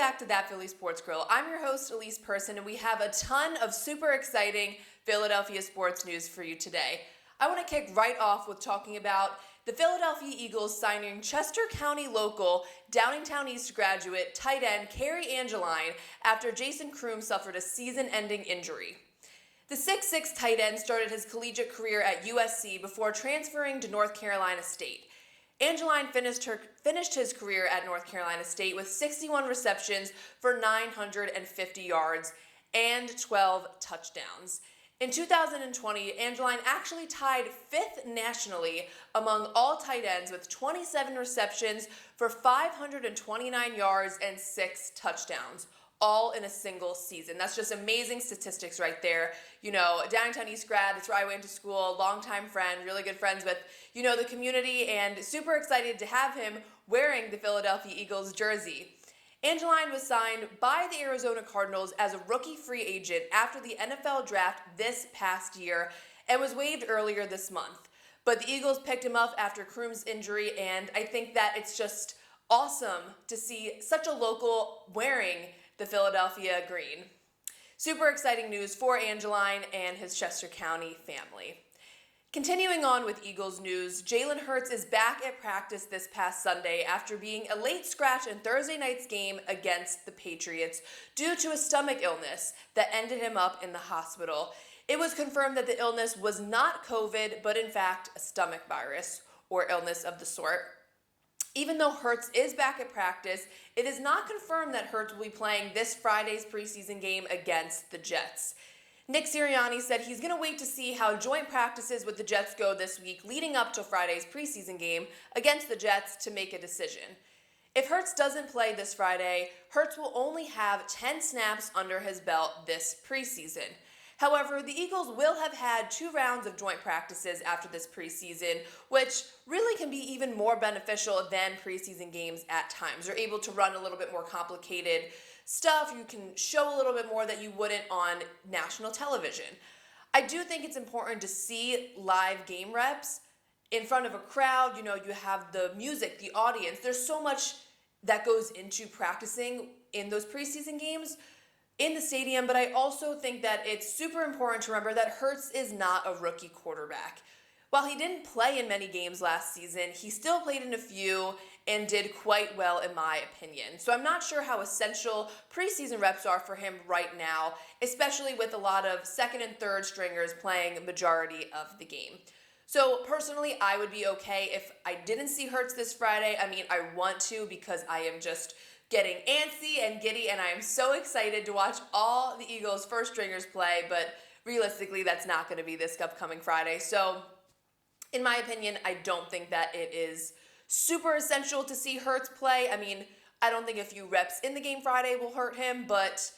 back to That Philly Sports Grill. I'm your host, Elise Person, and we have a ton of super exciting Philadelphia sports news for you today. I want to kick right off with talking about the Philadelphia Eagles signing Chester County local, Downingtown East graduate, tight end Cary Angeline after Jason Croom suffered a season-ending injury. The 6'6" tight end started his collegiate career at USC before transferring to North Carolina State. Angeline finished his career at North Carolina State with 61 receptions for 950 yards and 12 touchdowns. In 2020, Angeline actually tied 5th nationally among all tight ends with 27 receptions for 529 yards and 6 touchdowns, all in a single season. That's just amazing statistics right there. You know, Downingtown East grad, that's where I went to school, longtime friend, really good friends with, the community, and super excited to have him wearing the Philadelphia Eagles jersey. Angeline was signed by the Arizona Cardinals as a rookie free agent after the NFL draft this past year and was waived earlier this month. But the Eagles picked him up after Croom's injury, and I think that it's just awesome to see such a local wearing the Philadelphia green. Super exciting news for Angeline and his Chester County family. Continuing on with Eagles news, Jalen Hurts is back at practice this past Sunday after being a late scratch in Thursday night's game against the Patriots due to a stomach illness that ended him up in the hospital. It was confirmed that the illness was not COVID, but in fact a stomach virus or illness of the sort. Even though Hurts is back at practice, it is not confirmed that Hurts will be playing this Friday's preseason game against the Jets. Nick Sirianni said he's going to wait to see how joint practices with the Jets go this week leading up to Friday's preseason game against the Jets to make a decision. If Hurts doesn't play this Friday, Hurts will only have 10 snaps under his belt this preseason. However, the Eagles will have had 2 rounds of joint practices after this preseason, which really can be even more beneficial than preseason games at times. You're able to run a little bit more complicated stuff. You can show a little bit more that you wouldn't on national television. I do think it's important to see live game reps in front of a crowd. You have the music, the audience. There's so much that goes into practicing in those preseason games in the stadium, but I also think that it's super important to remember that Hurts is not a rookie quarterback. While he didn't play in many games last season, he still played in a few and did quite well in my opinion. So I'm not sure how essential preseason reps are for him right now, especially with a lot of second and third stringers playing a majority of the game. So personally, I would be okay if I didn't see Hurts this Friday. I want to because I am just getting antsy and giddy, and I am so excited to watch all the Eagles' first stringers play, but realistically, that's not going to be this upcoming Friday. So, in my opinion, I don't think that it is super essential to see Hurts play. I don't think a few reps in the game Friday will hurt him, but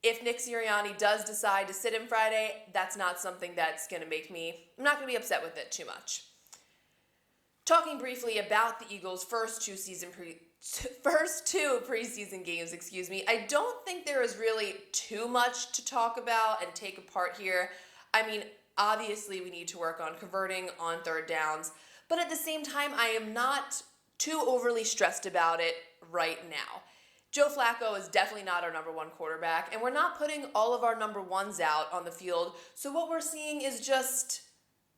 if Nick Sirianni does decide to sit him Friday, that's not something that's going to I'm not going to be upset with it too much. Talking briefly about the Eagles' first two preseason games, I don't think there is really too much to talk about and take apart here. Obviously we need to work on converting on third downs, but at the same time, I am not too overly stressed about it right now. Joe Flacco is definitely not our number 1 quarterback, and we're not putting all of our number 1s out on the field, so what we're seeing is just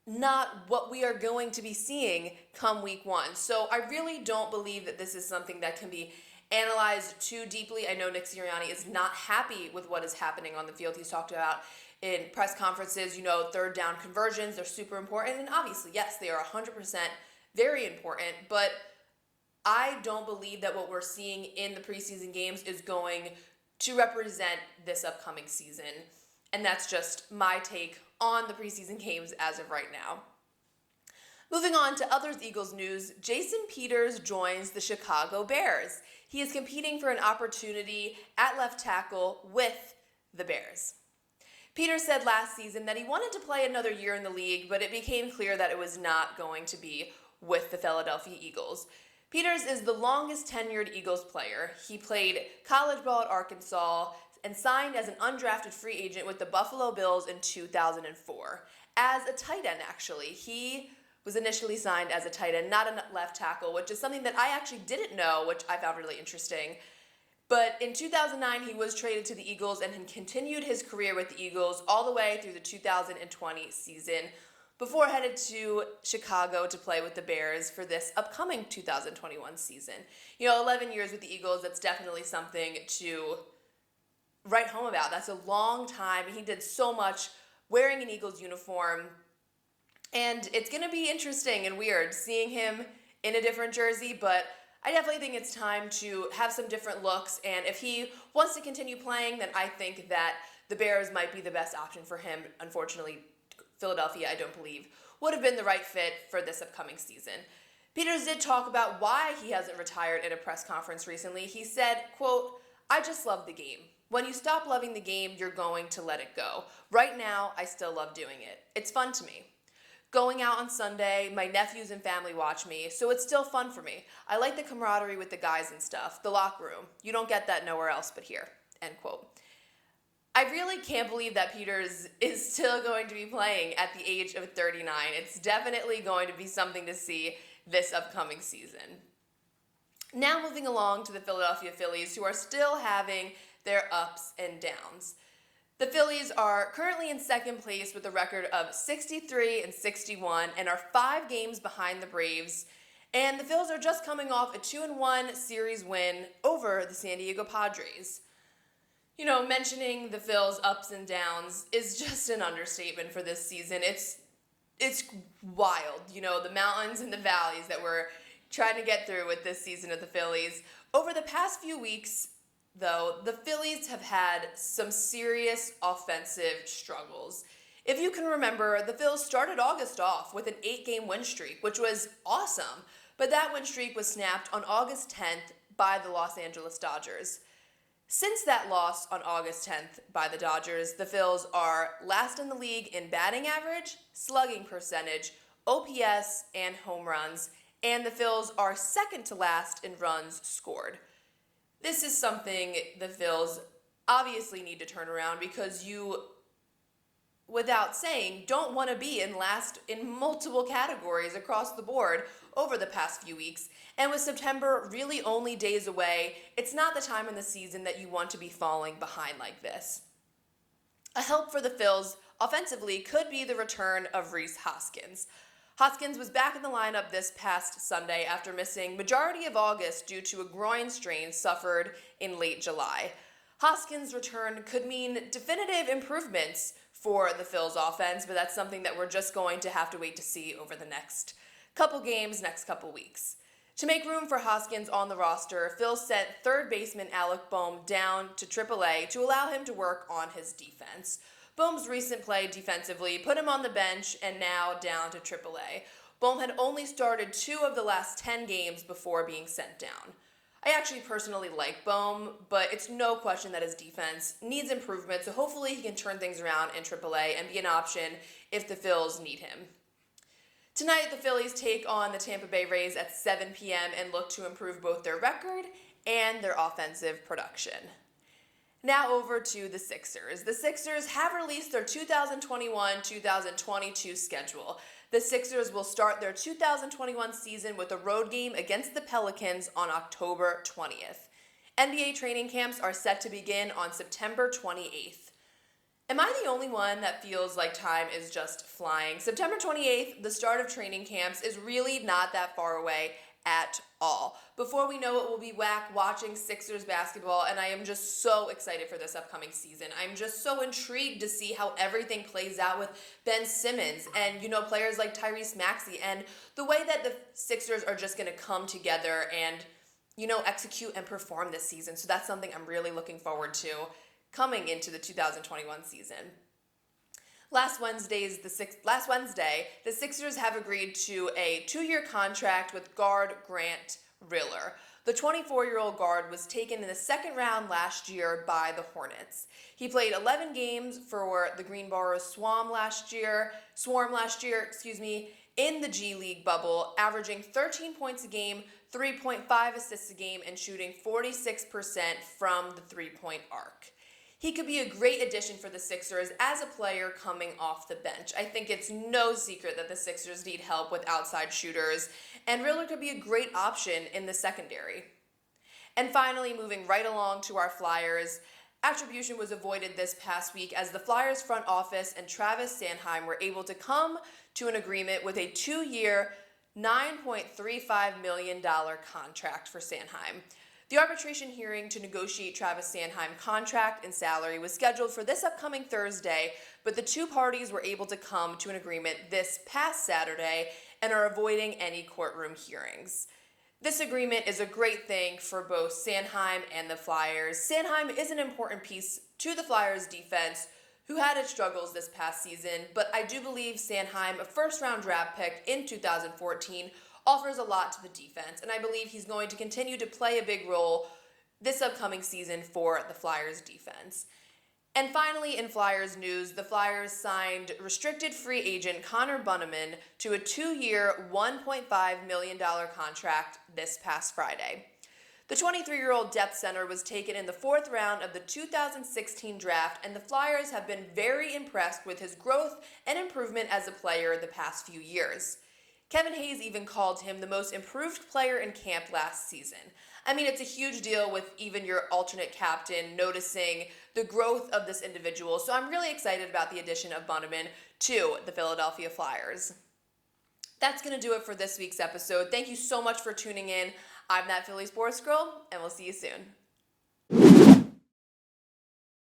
not what we are going to be seeing come week 1. So I really don't believe that this is something that can be analyzed too deeply. I know Nick Sirianni is not happy with what is happening on the field. He's talked about in press conferences, third down conversions, they're super important. And obviously, yes, they are 100% very important. But I don't believe that what we're seeing in the preseason games is going to represent this upcoming season. And that's just my take on the preseason games as of right now. Moving on to other Eagles news, Jason Peters joins the Chicago Bears. He is competing for an opportunity at left tackle with the Bears. Peters said last season that he wanted to play another year in the league, but it became clear that it was not going to be with the Philadelphia Eagles. Peters is the longest tenured Eagles player. He played college ball at Arkansas and signed as an undrafted free agent with the Buffalo Bills in 2004. As a tight end, actually. He was initially signed as a tight end, not a left tackle, which is something that I actually didn't know, which I found really interesting. But in 2009, he was traded to the Eagles and continued his career with the Eagles all the way through the 2020 season before headed to Chicago to play with the Bears for this upcoming 2021 season. 11 years with the Eagles, that's definitely something to write home about. That's a long time. He did so much wearing an Eagles uniform. And it's going to be interesting and weird seeing him in a different jersey, but I definitely think it's time to have some different looks. And if he wants to continue playing, then I think that the Bears might be the best option for him. Unfortunately, Philadelphia, I don't believe, would have been the right fit for this upcoming season. Peters did talk about why he hasn't retired in a press conference recently. He said, quote, "I just love the game. When you stop loving the game, you're going to let it go. Right now, I still love doing it. It's fun to me. Going out on Sunday, my nephews and family watch me, so it's still fun for me. I like the camaraderie with the guys and stuff, the locker room. You don't get that nowhere else but here," end quote. I really can't believe that Peters is still going to be playing at the age of 39. It's definitely going to be something to see this upcoming season. Now moving along to the Philadelphia Phillies, who are still having their ups and downs. The Phillies are currently in second place with a record of 63-61 and are 5 games behind the Braves. And the Phils are just coming off a 2-1 series win over the San Diego Padres. Mentioning the Phils' ups and downs is just an understatement for this season. It's wild, the mountains and the valleys that we're trying to get through with this season of the Phillies. Over the past few weeks, though, the Phillies have had some serious offensive struggles. If you can remember, the Phils started August off with an 8-game win streak, which was awesome. But that win streak was snapped on August 10th by the Los Angeles Dodgers. Since that loss on August 10th by the Dodgers, the Phils are last in the league in batting average, slugging percentage, OPS, and home runs, and the Phils are second to last in runs scored. This is something the Phils obviously need to turn around because you, without saying, don't want to be in last in multiple categories across the board over the past few weeks. And with September really only days away, it's not the time in the season that you want to be falling behind like this. A help for the Phils offensively could be the return of Rhys Hoskins. Hoskins was back in the lineup this past Sunday after missing majority of August due to a groin strain suffered in late July. Hoskins' return could mean definitive improvements for the Phils offense, but that's something that we're just going to have to wait to see over the next couple games, next couple weeks. To make room for Hoskins on the roster, Phil sent third baseman Alec Bohm down to AAA to allow him to work on his defense. Bohm's recent play defensively put him on the bench and now down to AAA. Bohm had only started 2 of the last 10 games before being sent down. I actually personally like Bohm, but it's no question that his defense needs improvement, so hopefully he can turn things around in AAA and be an option if the Phils need him. Tonight, the Phillies take on the Tampa Bay Rays at 7 p.m. and look to improve both their record and their offensive production. Now over to the Sixers. The Sixers have released their 2021-2022 schedule. The Sixers will start their 2021 season with a road game against the Pelicans on October 20th. NBA training camps are set to begin on September 28th. Am I the only one that feels like time is just flying? September 28th, the start of training camps, is really not that far away at all. Before we know it, we'll be back watching Sixers basketball, and I am just so excited for this upcoming season. I'm just so intrigued to see how everything plays out with Ben Simmons and, players like Tyrese Maxey and the way that the Sixers are just going to come together and, execute and perform this season. So that's something I'm really looking forward to coming into the 2021 season. Last Wednesday, the Sixers have agreed to a 2-year contract with guard Grant Riller. The 24-year-old guard was taken in the second round last year by the Hornets. He played 11 games for the Greenboro Swarm last year, in the G League bubble, averaging 13 points a game, 3.5 assists a game, and shooting 46% from the three-point arc. He could be a great addition for the Sixers as a player coming off the bench. I think it's no secret that the Sixers need help with outside shooters, and Riller could be a great option in the secondary. And finally, moving right along to our Flyers, attribution was avoided this past week as the Flyers front office and Travis Sanheim were able to come to an agreement with a 2-year, $9.35 million contract for Sanheim. The arbitration hearing to negotiate Travis Sanheim's contract and salary was scheduled for this upcoming Thursday, but the two parties were able to come to an agreement this past Saturday and are avoiding any courtroom hearings. This agreement is a great thing for both Sanheim and the Flyers. Sanheim is an important piece to the Flyers defense, who had its struggles this past season, but I do believe Sanheim, a first-round draft pick in 2014, offers a lot to the defense, and I believe he's going to continue to play a big role this upcoming season for the Flyers defense. And finally, in Flyers news, the Flyers signed restricted free agent Connor Bunnaman to a 2-year, $1.5 million contract this past Friday. The 23-year-old depth center was taken in the 4th round of the 2016 draft, and the Flyers have been very impressed with his growth and improvement as a player the past few years. Kevin Hayes even called him the most improved player in camp last season. I mean, it's a huge deal with even your alternate captain noticing the growth of this individual, so I'm really excited about the addition of Bunnaman to the Philadelphia Flyers. That's going to do it for this week's episode. Thank you so much for tuning in. I'm that Philly Sports Girl, and we'll see you soon.